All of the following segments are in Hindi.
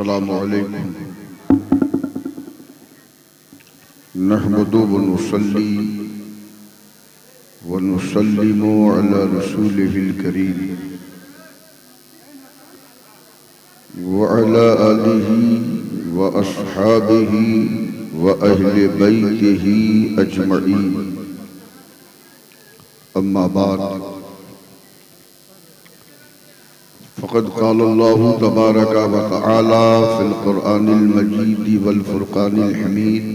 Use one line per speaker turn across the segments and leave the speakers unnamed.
अस्सलामु अलैकुम नहमदु व नुसल्ली व नुसल्लिमु अला रसूलिहिल करीम व अला आलिहि व अस्हाबिहि व अहले बैतिहि अजमईन। अम्मा बाद फ़क़द क़ाल अल्लाहु तबारक व तआला फ़िल क़ुरआनिल मजीद वल फ़ुरक़ानिल हमीद।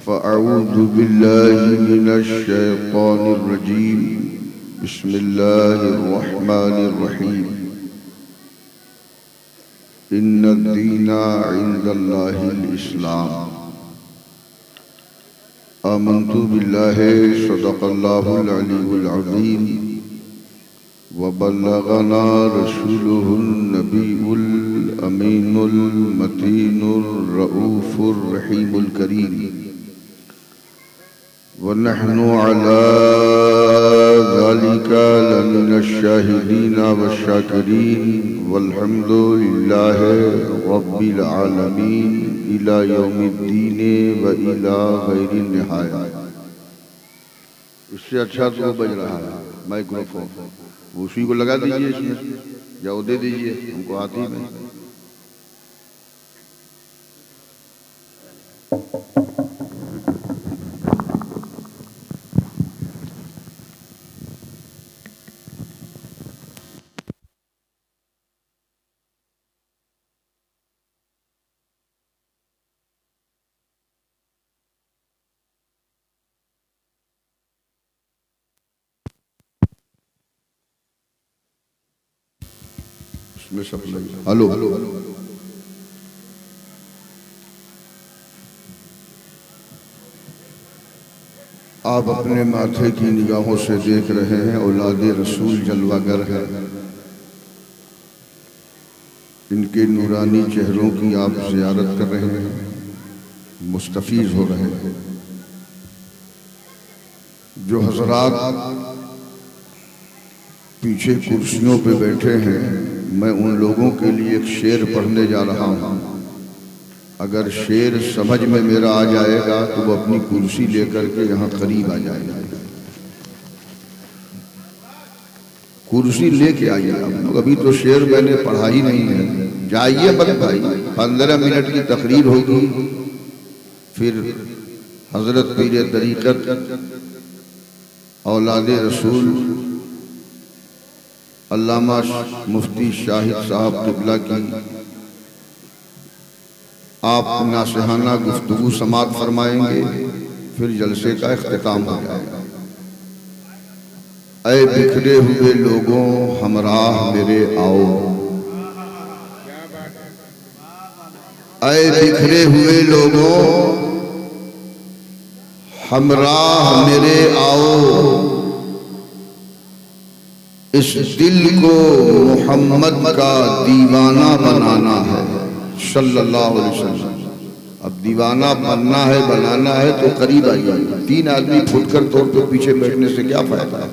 फ़अऊज़ु बिल्लाहि मिनश शैतानिर रजीम। बिस्मिल्लाहिर रहमानिर रहीम। इन्नद-दीना इंदल्लाहिल इस्लाम। आमन्तु बिल्लाहि सदक़ल्लाहुल अलीयुल अज़ीम व बल्लगना रसूलुहुन नबीयुल अमीनुल मतीनुर रऊफ़ुर रहीमुल करीम व नहनु अला ज़ालिका लमिनश शाहिदीन वश्शाकिरीन वल्हम्दुलिल्लाहि रब्बिल आलमीन इला यौमिद्दीन व इला गैरिन निहाया। इससे अच्छा तो बज रहा है माइक्रोफोन, उसी को लगा दीजिए इसमें या वो दे दीजिए, हमको आती नहीं। हेलो, आप अपने माथे की निगाहों से देख रहे हैं औलादे रसूल जलवागर है। इनके नूरानी चेहरों की आप ज़ियारत कर रहे हैं, मुस्तफ़ीज़ हो रहे हैं। जो हज़रात पीछे कुर्सियों पे बैठे हैं, मैं उन लोगों के लिए एक शेर पढ़ने जा रहा हूँ। अगर शेर समझ में मेरा आ जाएगा तो वो अपनी कुर्सी लेकर के यहाँ करीब आ जाएगा। कुर्सी लेके आइए आप। अभी तो शेर मैंने पढ़ा ही नहीं है। जाइए बड़े भाई, 15 मिनट की तकरीर होगी, फिर हजरत पीर तरीक़त औलादे रसूल अल्लामा मुफ्ती शाहिद साहब क़िबला की आप नासिहाना गुफ्तगू समात फरमाएंगे, फिर जलसे का इख्तिताम हो जाएगा। ऐ बिखरे हुए लोगों हमराह मेरे आओ, ऐ बिखरे हुए लोगों हमराह मेरे आओ। इस दिल को मोहम्मद का दीवाना बनाना है सल्लल्लाहु अलैहि वसल्लम। अब दीवाना बनना है, बनाना है तो करीब आइए। 3 आदमी फुटकर तौर पे पीछे बैठने से क्या फायदा है?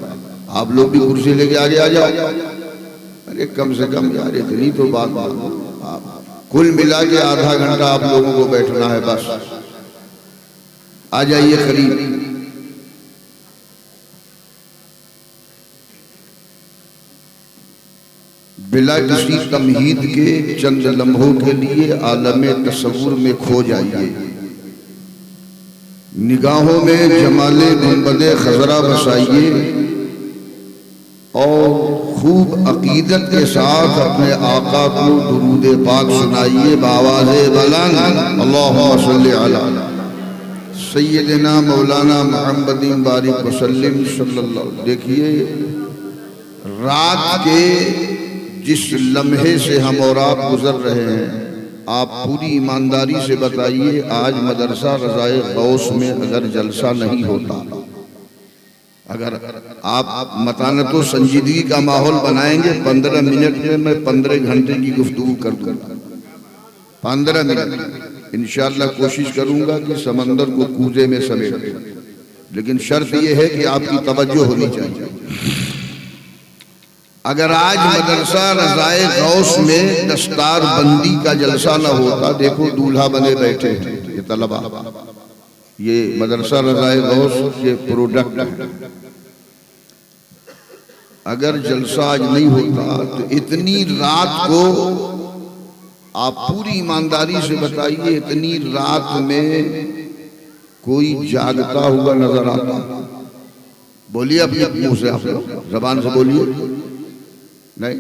आप लोग भी कुर्सी लेके आगे आ जाओ। अरे कम से कम यार इतनी तो बात आप कुल मिला के आधा घंटा आप लोगों को बैठना है बस। आ जाइए करीब। बिला किसी तमहीद के चंद लम्हों के लिए आलमे तसव्वुर में खो जाइए। निगाहों में जमाले गुंबदे खजरा बसाइए और खूब अकीदत के साथ अपने आका को दुरूद पाक सुनाइए बावाज़े बुलंद। अल्लाहुम्मा सल्ली अला सय्यदना मौलाना मुहम्मदिन बारिक वसल्लम सल्लल्लाहु। देखिए, रात के जिस लम्हे से हम और आप गुजर रहे हैं, आप पूरी ईमानदारी से बताइए, आज मदरसा रज़ाए गौस में अगर जलसा नहीं होता, अगर आप मतानत व संजीदगी का माहौल बनाएंगे, 15 मिनट में मैं 15 घंटे की गुफ्तगू कर दूंगा। 15 मिनट इंशाअल्लाह कोशिश करूंगा कि समंदर को कूजे में समेट, लेकिन शर्त यह है कि आपकी तवज्जो होनी चाहिए। अगर आज मदरसा रज़ाए गौस में दस्तार बंदी का जलसा न होता, देखो दूल्हा बने बैठे हैं ये तलबा, ये मदरसा रज़ाए गौस के प्रोडक्ट है। अगर जलसा आज नहीं होता तो इतनी रात को आप पूरी ईमानदारी से बताइए, इतनी रात में कोई जागता हुआ नजर आता? बोलिए अपने मुंह से, आप जबान से बोलिए। नहीं,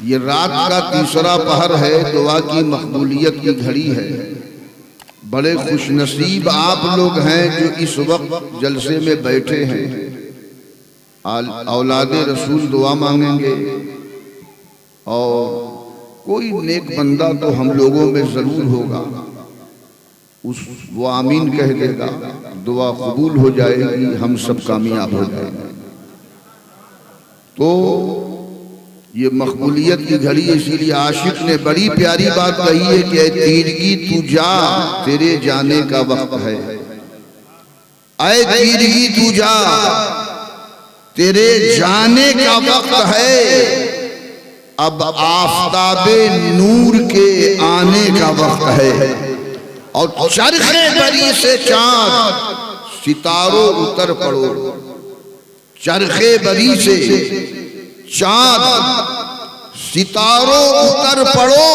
ये रात का तीसरा पहर है, दुआ की मकबूलियत की घड़ी है। बड़े खुशनसीब आप लोग हैं जो इस वक्त जलसे में बैठे हैं। औलादे रसूल दुआ मांगेंगे और कोई नेक बंदा तो हम लोगों में जरूर होगा, वो आमीन कह देगा, दुआ कबूल हो जाएगी, हम सब कामयाब हो जाएंगे। तो ये मकबूलियत की घड़ी, इसीलिए आशिक ने बड़ी प्यारी बात कही है कि तीरगी तू जा, तेरे जाने का वक्त है। ऐ तीरगी तू जा, तेरे जाने का वक्त है। अब आफताबे नूर के आने का वक्त है। और चरखे बरी से चांद, सितारों उतर पड़ो। चरखे बरी से चांद, सितारों उतर पड़ो।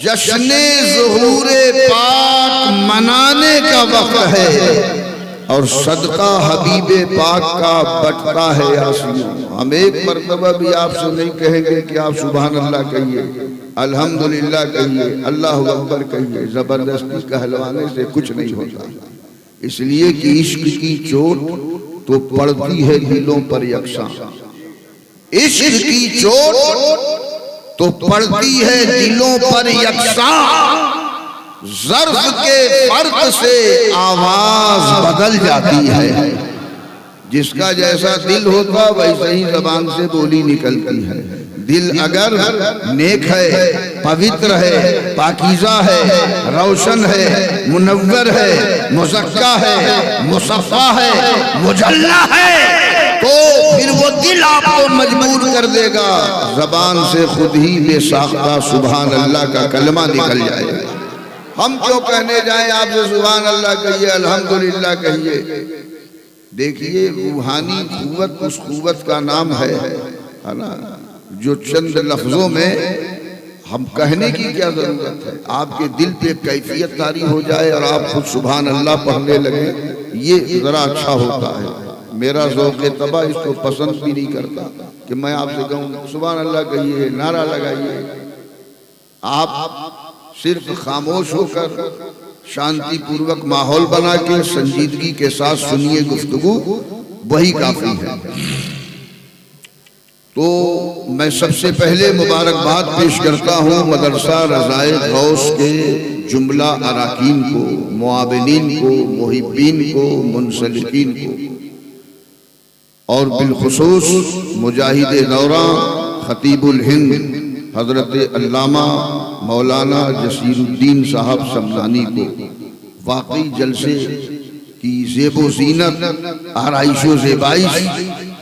जश्ने ज़ुहूरे पाक मनाने का वक्त है। और सदका हबीबे पाक का बटता है यासीन। हम एक मर्तबा भी आपसे नहीं कहेंगे कि आप सुभान अल्लाह कहिए, अल्हम्दुलिल्लाह कहिए, अल्लाहु अकबर कहिए। जबरदस्ती कहलवाने से कुछ नहीं होता, इसलिए कि इश्क की चोट तो पड़ती है दिलों पर यकसा। इश्क की चोट तो पड़ती है दिलों पर यकसा। ज़र्फ के फर्क से आवाज बदल जाती है। जिसका जैसा दिल होता वैसे ही जबान से बोली निकलती है। दिल अगर नेक है, पवित्र है, पाकीज़ा है, रोशन है, मुनव्वर है, मुज़क्का है, मुसफ़्फ़ा है, मुजल्ला है, तो फिर वो दिल आपको मजबूर कर देगा। जबान से खुद ही बेसाख्ता सुभान अल्लाह का कलमा निकल जाएगा। हम क्यों कहने जाएं आपसे सुभान अल्लाह कहिए, अल्हम्दुलिल्लाह कहिए। देखिए रूहानी कुव्वत उस कुव्वत का नाम है ना, जो चंद लफ्जों में हम कहने की क्या जरूरत है। आपके दिल पे कैफियत तारी हो जाए और आप खुद सुभान अल्लाह पढ़ने लगे, ये जरा अच्छा होता है। मेरा ज़ौक़ तबा इसको पसंद भी नहीं करता कि मैं आपसे कहूँ सुभान अल्लाह कहिए, नारा लगाइए। आप सिर्फ खामोश होकर शांति पूर्वक माहौल बना के संजीदगी के साथ सुनिए गुफ्तगू, वही काफी है। तो मैं सबसे पहले मुबारकबाद पेश करता हूँ मदरसा रज़ाए गौस के जुमला अराकीन को, मुआविनीन को, मुहिब्बीन को, मुनसलिकीन को, और बिलखुसूस मुजाहिद दौरा खतीबुल हिंद हजरत अल्लामा मौलाना जसीरुद्दीन साहब समदानी को वाकई जलसे की ज़ेबो ज़ीनत, आराइशो ज़ेबाइश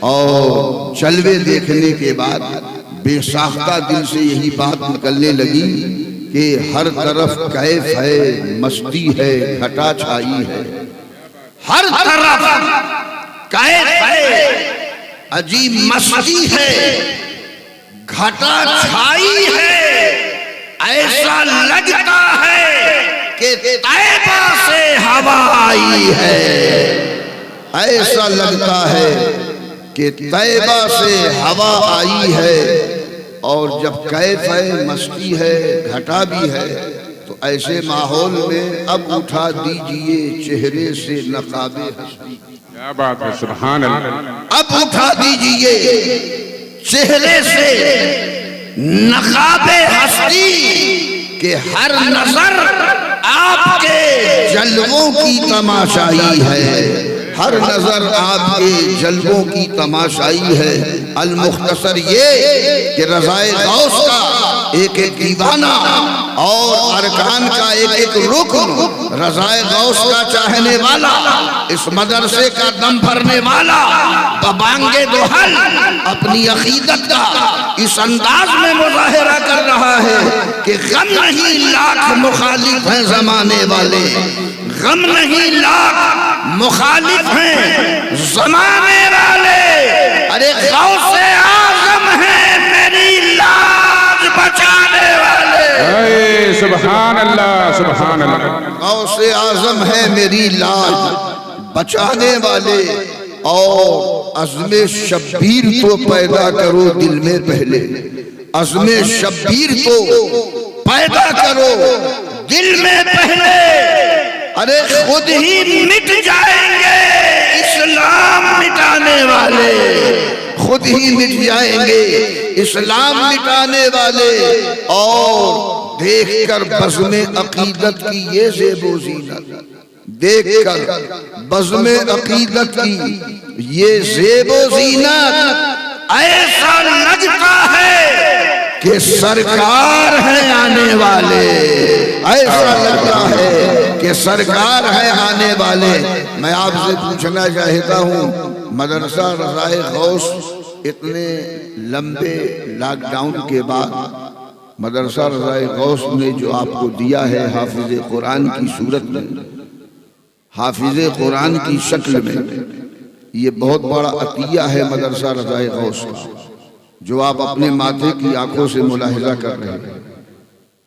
और जलवे देखने के बाद बेसाख्ता दिल से यही बात निकलने लगी कि हर तरफ कैफ है, मस्ती है, घटा छाई है। हर तरफ कैफ है, अजीब मस्ती है, घटा छाई है। ऐसा लगता है कि तैबा से हवा आई है। ऐसा लगता है कि तैबा से हवा आई है। और जब कैफ है, मस्ती है, घटा भी है, तो ऐसे माहौल में अब उठा दीजिए चेहरे से नकाबे हस्ती।
क्या बात है, सुभान अल्लाह।
अब उठा दीजिए चेहरे से नकाबे हस्ती के हर नजर आपके जलवों की तमाशाई है। हर नजर आपके जलवों की तमाशाई है। अल मुख्तसर ये कि रज़ाए गौस का एक एक दीवाना और अरकान का एक एक रुकन रज़ाए गौस का चाहने वाला, इस मदरसे का दम भरने वाला बबांगे दोहल अपनी अकीदत का इस अंदाज में मुजाहिरा कर रहा है कि गम नहीं लाख मुखालिफ हैं जमाने वाले, गम नहीं लाख मुखालिफ हैं जमाने वाले। अरे गौसे आज़म है मेरी लाज बचाने वाले।
सुभान अल्लाह, सुभान अल्लाह।
गौसे आज़म है मेरी लाज बचाने वाले। और अज़्मे शब्बीर तो पैदा करो दिल में पहले, अज़्मे शब्बीर तो पैदा करो दिल में पहले। अरे खुद ही मिट जाएंगे इस्लाम मिटाने वाले, खुद ही मिट जाएंगे इस्लाम मिटाने वाले। और देखकर बज़्मे अकीदत की ये ज़ेबो ज़ीनत, देखकर बज़्मे अकीदत की ये ज़ेबो ज़ीनत ऐसा लगता है कि सरकार है आने वाले, ऐसा लगता है कि सरकार है आने वाले। मैं आपसे पूछना चाहता हूँ, मदरसा रज़ाए गौस इतने लंबे लॉकडाउन के बाद मदरसा रज़ाए गौस ने जो आपको दिया है हाफिज़ कुरान की सूरत में, हाफिज़ कुरान की शक्ल में, ये बहुत बड़ा अतिया है मदरसा रज़ाए गौस का, जो आप अपने माथे की आंखों से मुलाहिजा कर रहे हैं।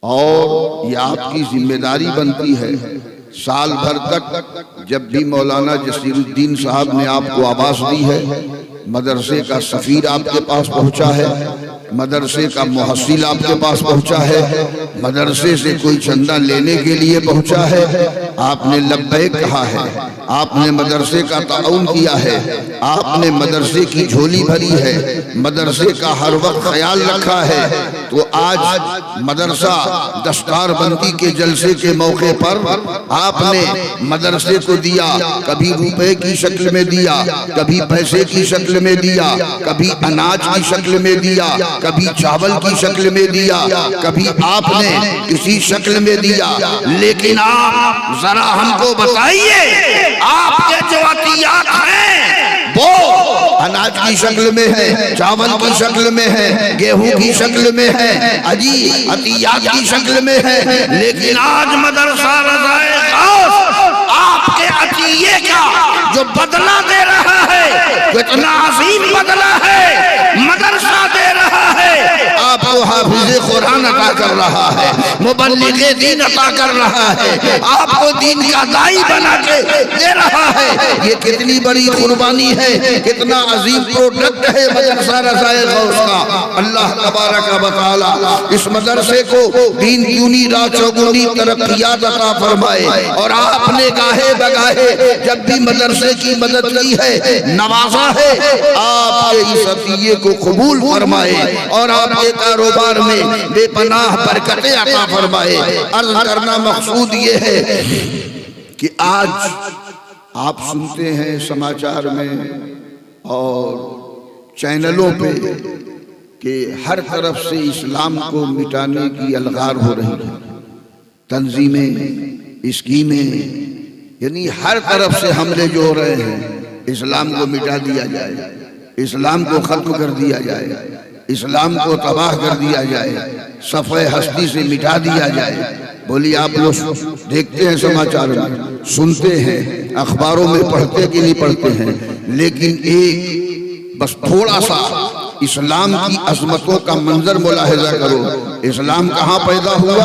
और ये आपकी जिम्मेदारी बनती है साल भर तक जब भी मौलाना जसीरुद्दीन साहब ने आपको आवाज़ दी है, मदरसे का सफ़ीर आपके पास पहुंचा है, मदरसे का मुहस्सिल आपके पास पहुंचा है, मदरसे से कोई चंदा लेने के लिए पहुंचा है, आपने लब्बैक कहा है, आपने मदरसे का ताउन किया है, आपने मदरसे की झोली भरी है, मदरसे का हर वक्त ख्याल रखा है। तो आज मदरसा दस्तारबंदी के जलसे के मौके पर आपने मदरसे को दिया, कभी रुपए की शक्ल में दिया, कभी पैसे की शक्ल में दिया, कभी अनाज की शक्ल में दिया, कभी चावल की शक्ल में दिया, कभी आपने किसी शक्ल में दिया। लेकिन आप जरा हमको बताइए, आपके जो अतियात हैं वो अनाज की शक्ल में है, चावल की शक्ल में है, गेहूं की शक्ल में है, अजी अतियात की शक्ल में है। लेकिन आज मदरसा रज़ाए गौस आपके अतिये का जो बदला दे रहा है, कितना अजीम बदला है मदरसा दे रहा है। आपको हाफिज़े कुरान अता कर रहा है, मुबल्लिग़े दीन अता कर रहा है, आपको दीन का दाई बना के दे रहा है। ये कितनी बड़ी कुर्बानी है, कितना अजीम प्रोडक्ट है मदरसा रज़ाए गौस का। अल्लाह तबारक व तआला इस मदरसे को दीन दूनी रात चौगुनी तरक्कियात अता फरमाए। और आपने गाहे बगाहे जब भी मदरसे की मदद की है, नवाजा है, आपके इस अतिये को कबूल फरमाए और आपके कारोबार में बेपनाह बरकतें अता फरमाए। अर्ज़ करना मकसूद ये है कि आज आप सुनते हैं समाचार में और चैनलों पे कि हर तरफ से इस्लाम को मिटाने की अलगार हो रही है, तंजीमें, स्कीमें, यानी हर तरफ से हमले जो हो रहे हैं, इस्लाम को मिटा दिया जाए, इस्लाम को खत्म कर दिया जाए, इस्लाम को तबाह कर दिया जाए, सफ़े हस्ती से मिटा दिया जाए। बोलिए, आप लोग देखते हैं समाचार में, सुनते हैं, अखबारों में पढ़ते कि नहीं पढ़ते हैं, लेकिन एक बस थोड़ा सा इस्लाम की अजमतों का मंजर मुलाहिजा करो। इस्लाम कहाँ पैदा हुआ,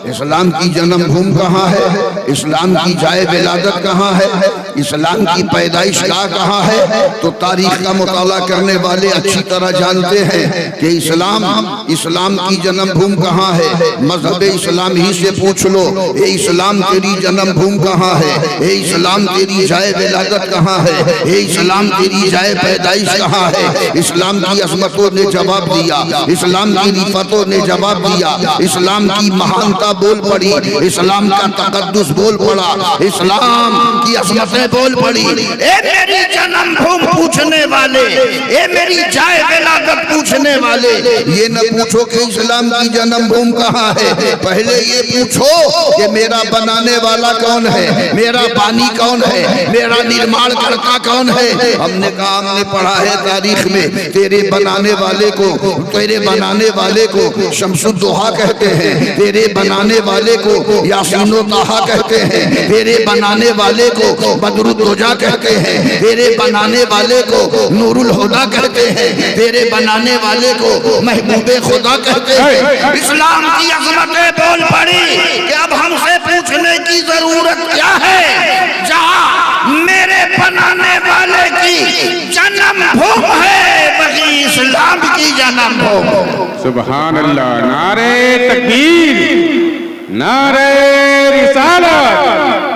इस्लाम की जन्मभूमि कहाँ है, इस्लाम की जाए विलादत कहाँ है, इस्लाम की पैदाइश कहाँ है। तो तारीख का मुताला करने वाले अच्छी तरह जानते हैं कि इस्लाम की जन्मभूमि कहाँ है। मजहब इस्लाम ही से पूछ लो, ये इस्लाम तेरी जन्मभूमि कहाँ है, ये इस्लाम तेरी जाए विलादत कहाँ है, ये इस्लाम तेरी जाए पैदाइश कहाँ है। इस्लाम की अजमतों ने जवाब दिया, इस्लाम की रिफतों ने जवाब दिया, इस्लाम की महानता बोल पड़ी, इस्लाम का तकद्दुस बोल पड़ा, इस्लाम की अजमतें अजमतें बोल पड़ी। ए मेरी जन्म भूमि पूछने वाले, ए मेरी जाए विलादत पूछने वाले, ये न पूछो कि इस्लाम की जन्म भूमि कहाँ है, पहले ये पूछो कि मेरा बनाने वाला कौन है, मेरा बानी कौन है, मेरा निर्माण करता कौन है। हमने कहा हमने पढ़ा है तारीख में, तेरे बनाने वाले को शमसुद्दोहा कहते हैं, तेरे बनाने वाले को यासीनो ताहा कहते हैं, तेरे बनाने वाले को बदरुद्दोजा कहते हैं, तेरे बनाने वाले को नूरुल हुदा कहते हैं, तेरे बनाने वाले को महबूबे खुदा कहते हैं। इस्लाम की अज़मतें बोल पड़ी कि अब हमसे पूछने की जरूरत क्या है, जहां मेरे बनाने वाले की जन्म भूमि है वही इस्लाम की जन्म भूमि।
सुभान अल्लाह। नारे तकबीर, नारे रिसालत,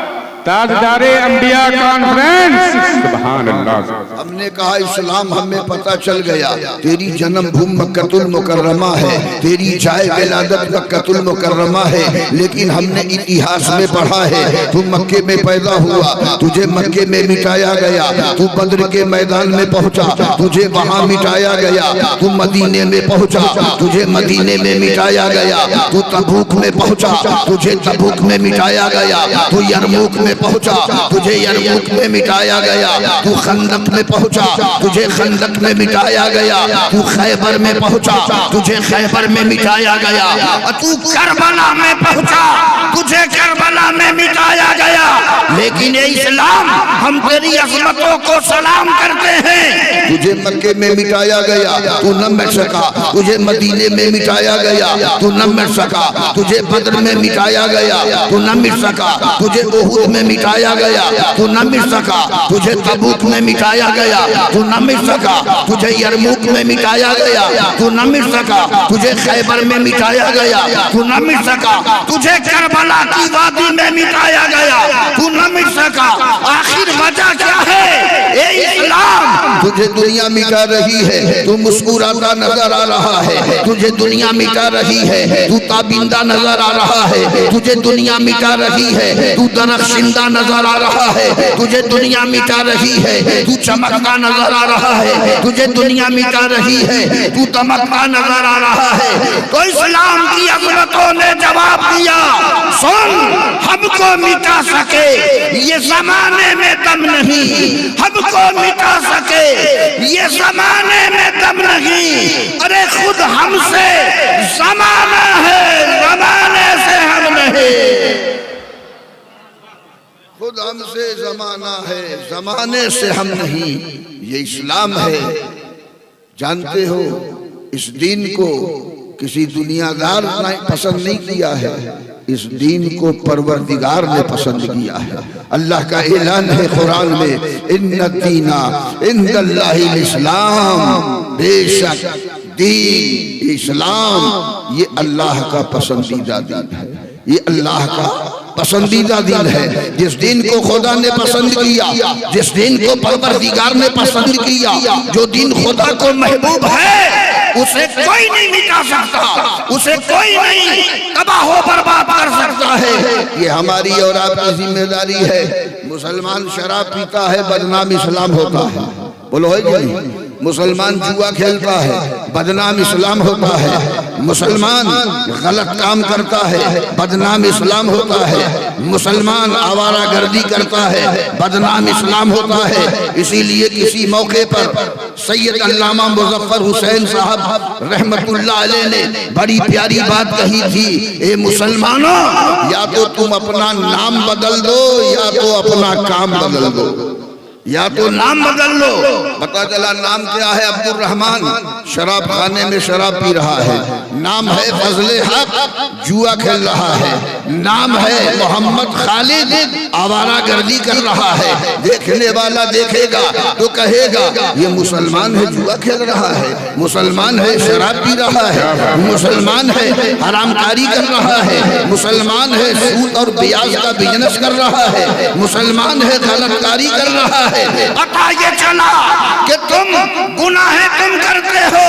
ताजदारे अंबिया कॉन्फ्रेंस। सुभान अल्लाह।
हमने कहा इस्लाम हमें पता चल गया, तेरी जन्म भूमि मक्कतुल मुकर्रमा है, तेरी जाए विलादत मक्कतुल मुकर्रमा है, लेकिन हमने इतिहास में पढ़ा है तू मक्के में पैदा हुआ, तुझे मक्के में मिटाया गया, तू बद्र के मैदान में पहुंचा, तुझे वहां मिटाया गया, तू मदीने में पहुंचा, तुझे मदीने में मिटाया गया, तू तबूक में पहुंचा, तुझे तबूक में मिटाया गया, तू यरमुक में पहुंचा, तुझे यरमुक में मिटाया गया, तू खंदक में पहुंचा, तुझे खंदक में मिटाया गया, तू खैबर में पहुंचा, तुझे खैबर में मिटाया गया, तू करबला में पहुंचा, तुझे करबला में मिटाया गया। लेकिन इस्लाम हम तेरी अज़मतों को सलाम करते हैं। तुझे मक्के में मिटाया गया, तू न मिट सका, तुझे मदीने में मिटाया गया, तू न मिट सका, तुझे बद्र में मिटाया गया, तू न मिट सका, तुझे उहुद में मिटाया गया, तू न मिट सका, तुझे तबूक में मिटाया गया, तू न मिट सका, तुझे यरमुक में मिटाया गया, तू न मिट सका, तुझे खैबर में मिटाया गया, तू न मिट सका, तुझे करबला की वादी में मिटाया गया, तू न मिट सका। आखिर वजह क्या है? ए इस्लाम, तुझे दुनिया मिटा रही है, तू मुस्कुराता नजर आ रहा है, तुझे दुनिया मिटा रही है, तू ताबिंदा नजर आ रहा है, तुझे दुनिया मिटा रही है, तू दरख्शिंदा नजर आ रहा है, तुझे दुनिया मिटा रही है, तू चमकता नजर आ रहा है, तुझे दुनिया मिटा रही है, तू दमकता नजर आ रहा है। तो इस्लाम की अज़मतों ने जवाब दिया, सुन, हमको मिटा सके ये जमाने में दम नहीं, हमको मिटा सके ये जमाने में दम नहीं, अरे खुद हमसे जमाना है, जमाने से हम नहीं। खुद हमसे जमाना है, जमाने से हम नहीं, ये इस्लाम है। जानते हो इस दीन को किसी दुनियादार ने पसंद नहीं किया है, इस दीन को परवरदिगार ने पसंद किया है। अल्लाह का ऐलान है कुरान में, इन्ना दीना इंदल्लाहिल इस्लाम, बेशक दीन इस्लाम ये अल्लाह का पसंदीदा दीन है, ये अल्लाह का पसंदीदा दिन है। जिस दिन को खुदा ने पसंद किया, जिस दिन को परवरदिगार ने पसंद किया, जो दिन खुदा को महबूब है, उसे कोई नहीं मिटा सकता, उसे कोई नहीं तबाह बर्बाद कर सकता है। ये हमारी और आपकी जिम्मेदारी है। मुसलमान शराब पीता है, बदनाम इस्लाम होता है, बोलो है कि नहीं? मुसलमान जुआ खेलता है, बदनाम इस्लाम होता है। मुसलमान गलत काम करता है, बदनाम इस्लाम होता है। मुसलमान आवारा गर्दी करता है, बदनाम इस्लाम होता है। इसीलिए किसी मौके पर सैयद अल्लामा मुज़फ़्फ़र हुसैन साहब रहमतुल्लाह अलैह ने बड़ी प्यारी बात कही थी, ए मुसलमानों, या तो तुम अपना नाम बदल दो या तो अपना काम बदल दो, या तो नाम बदल लो। पता चला नाम क्या है? अब्दुल रहमान शराब खाने में शराब पी रहा है, नाम है फजले हक जुआ खेल रहा है, नाम है मोहम्मद खालिद आवारा गर्दी कर रहा है। देखने वाला देखेगा तो कहेगा ये मुसलमान है जुआ खेल रहा है, मुसलमान है शराब पी रहा है, मुसलमान है हरामकारी कर रहा है, मुसलमान है सूद और ब्याज का बिजनेस कर रहा है, मुसलमान है गलतकारी कर रहा है। पता ये चला कि तुम गुनाहें तुम करते हो,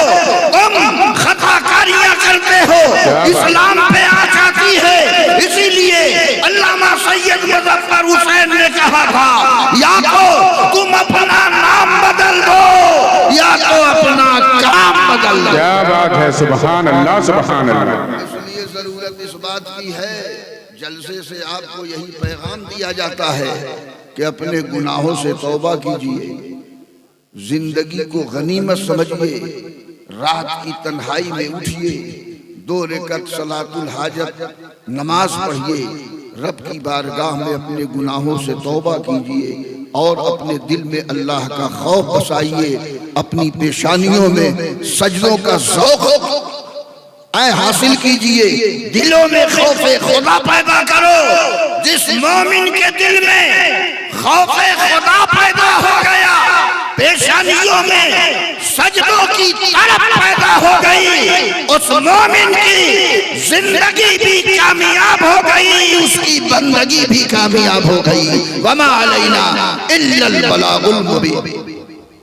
तुम खताकारियां करते हो, इस्लाम पे आ जाती है। इसीलिए अल्लामा सैयद मुज़फ़्फ़र हुसैन ने कहा रहा था, या तो तुम अपना नाम बदल दो या तो अपना काम बदल दो।
क्या बात है, सुभान अल्लाह सुभान अल्लाह।
इसलिए जरूरत इस बात की है, जलसे से आपको यही पैगाम दिया जाता है कि अपने गुनाहों से तौबा कीजिए, जिंदगी को गनीमत समझिए, रात की तन्हाई में उठिए, 2 रकात सलातुल हाजत नमाज पढ़िए, रब की बारगाह में अपने गुनाहों से तौबा कीजिए और अपने दिल में अल्लाह का खौफ बसाइए, अपनी पेशानियों में सजदों का ज़ौक़ हासिल कीजिए, दिलों में खौफे खुदा पैदा करो। जिस मोमिन के दिल में खौफे खुदा पैदा हो गया, पेशानियों में सजदों की तरफ पैदा हो गई, उस मोमिन की जिंदगी भी कामयाब हो गई, उसकी बंदगी भी कामयाब हो गई। वमा अलैना इल्लल बलागुल मुबीन।